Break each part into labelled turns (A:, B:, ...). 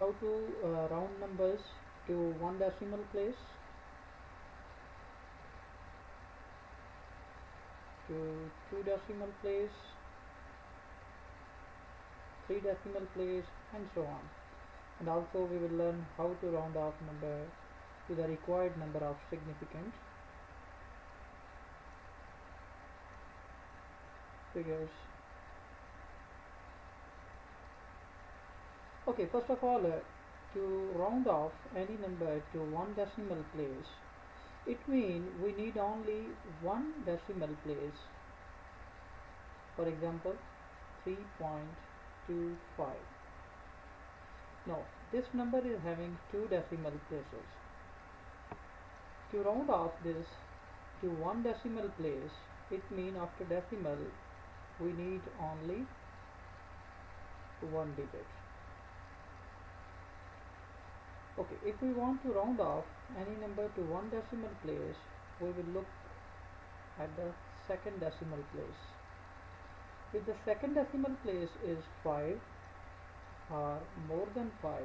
A: How to round numbers to one decimal place, to two decimal place, three decimal place, and so on. And also we will learn how to round off number to the required number of significant figures. Okay, first of all, to round off any number to one decimal place, it means we need only one decimal place. For example, 3.25. Now, this number is having two decimal places. To round off this to one decimal place, it means after decimal we need only one digit. Okay, if we want to round off any number to one decimal place, we will look at the second decimal place. If the second decimal place is 5 or more than 5,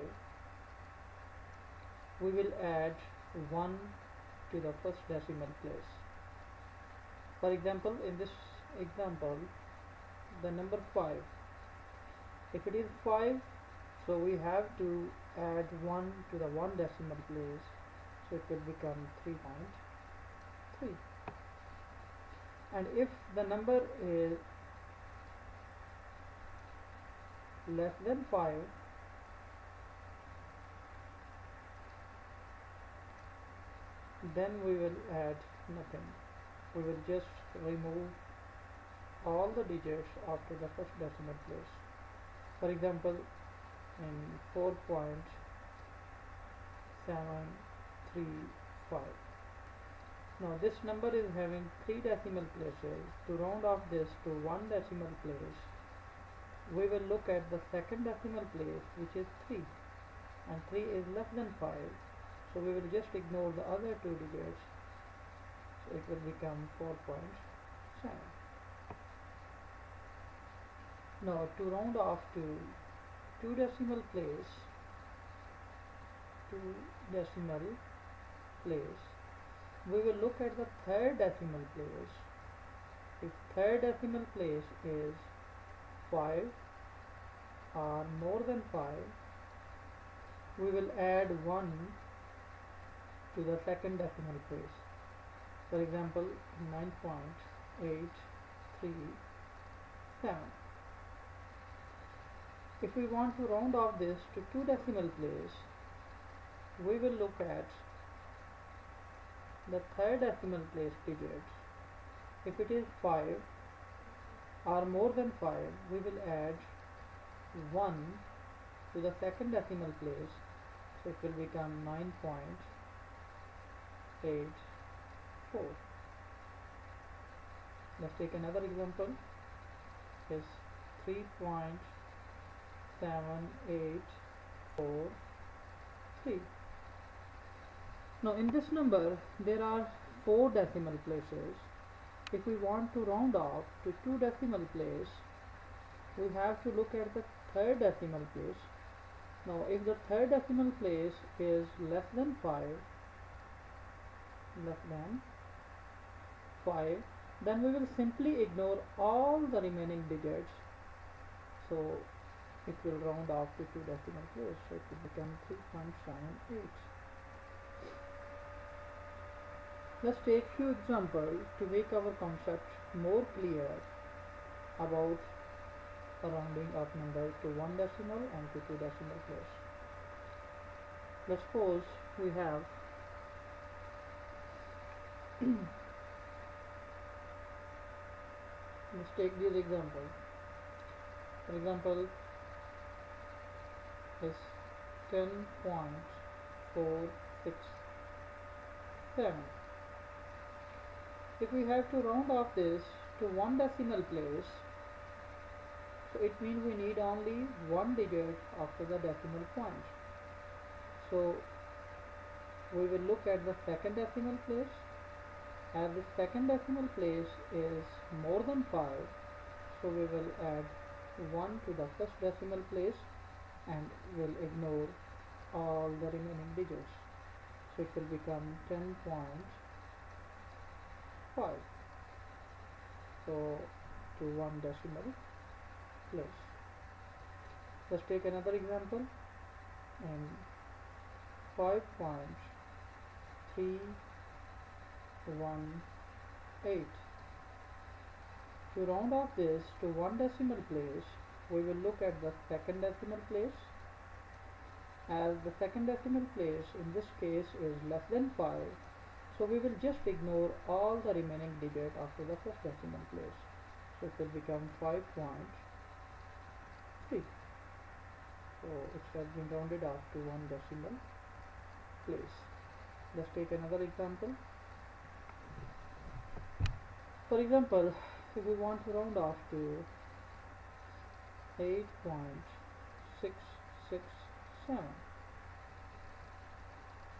A: we will add 1 to the first decimal place. For example, in this example, the number 5, if it is 5, so we have to add 1 to the one decimal place, so it will become 3.3. And if the number is less than 5, then we will add nothing. We will just remove all the digits after the first decimal place. For example, in 4.735. Now this number is having three decimal places. To round off this to one decimal place, we will look at the second decimal place, which is 3, and 3 is less than 5, so we will just ignore the other two digits, so it will become 4.7. Now to round off to two decimal place, we will look at the third decimal place. If third decimal place is 5 or more than 5, we will add 1 to the second decimal place. For example, 9.837. If we want to round off this to two decimal place, we will look at the third decimal place digits. If it is 5 or more than 5, we will add 1 to the second decimal place, so it will become 9.84. Let's take another example. Is 3.7843. Now in this number there are 4 decimal places. If we want to round off to two decimal place, we have to look at the third decimal place. Now if the third decimal place is less than 5, then we will simply ignore all the remaining digits, so it will round off to two decimal place, so it will become 3.78. Let's take few examples to make our concept more clear about rounding of numbers to one decimal and to two decimal place. Let's suppose we have let's take this example. For example, is 10.467. If we have to round off this to one decimal place, so it means we need only one digit after the decimal point. So we will look at the second decimal place. As the second decimal place is more than 5, so we will add 1 to the first decimal place. and will ignore all the remaining digits. So it will become 10.5. So to one decimal place. Let's take another example in 5.318. To round off this to one decimal place, we will look at the second decimal place. As the second decimal place in this case is less than 5, so we will just ignore all the remaining digit after the first decimal place. So it will become 5.3. So it has been rounded off to one decimal place. Let's take another example. For example, if we want to round off to 8.667.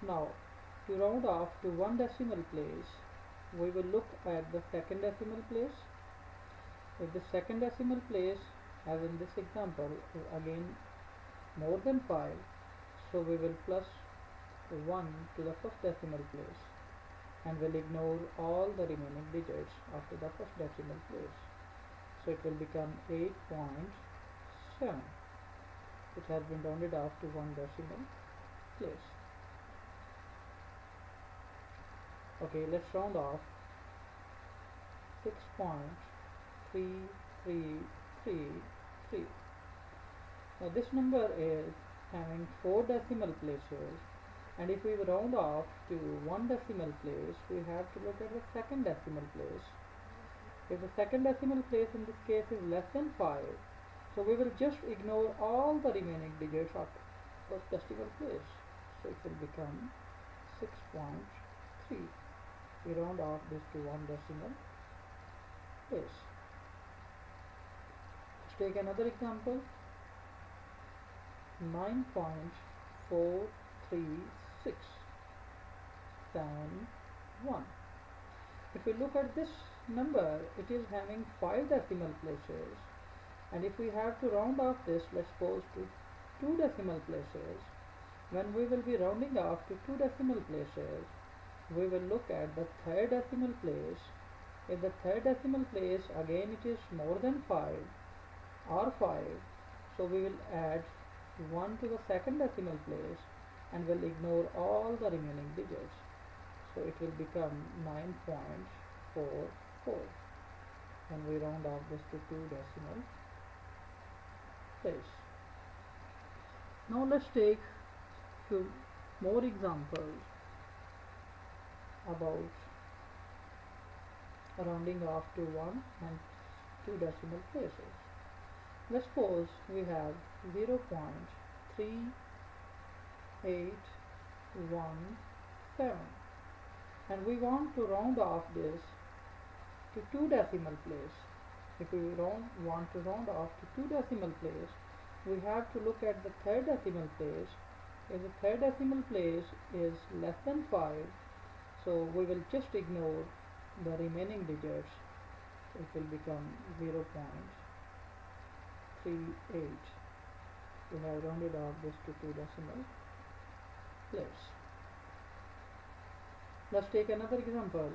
A: Now, to round off to one decimal place, we will look at the second decimal place. If the second decimal place, as in this example, is again more than 5, so we will plus 1 to the first decimal place and will ignore all the remaining digits after the first decimal place. So it will become 8.7, which has been rounded off to one decimal place. Okay, let's round off 6.3333. Now this number is having 4 decimal places, and if we round off to one decimal place, we have to look at the second decimal place. If the second decimal place in this case is less than 5, so we will just ignore all the remaining digits of first decimal place. So it will become 6.3. We round off this to one decimal place. Let's take another example. 9.43671. If we look at this number, it is having 5 decimal places, and if we have to round off this, let's suppose to 2 decimal places, when we will be rounding off to 2 decimal places, we will look at the third decimal place. If the third decimal place again it is more than 5 or 5, so we will add 1 to the second decimal place and will ignore all the remaining digits. So it will become 9.44 and we round off this to 2 decimal place. Now let's take few more examples about rounding off to 1 and 2 decimal places. Let's suppose we have 0.3817 and we want to round off this to 2 decimal place. If we want to round off to 2 decimal place, we have to look at the third decimal place. If the third decimal place is less than 5, so we will just ignore the remaining digits. It will become 0.38. We have rounded off this to 2 decimal place. Let's take another example.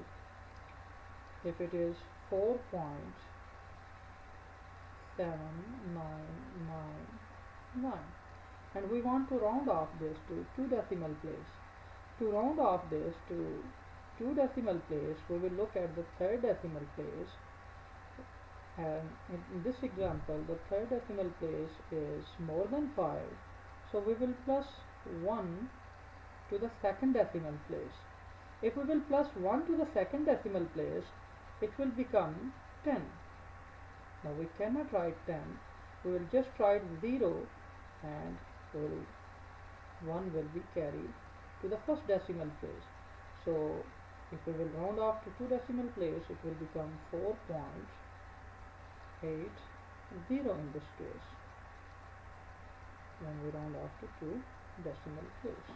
A: If it is 4.7999 and we want to round off this to 2 decimal place. To round off this to 2 decimal place, we will look at the third decimal place, and in this example the third decimal place is more than 5, so we will plus 1 to the second decimal place. If we will plus 1 to the second decimal place, it will become 10. Now we cannot write 10, we will just write 0 and 1 will be carried to the first decimal place. So if we will round off to 2 decimal place, it will become 4.80 in this case when we round off to 2 decimal place.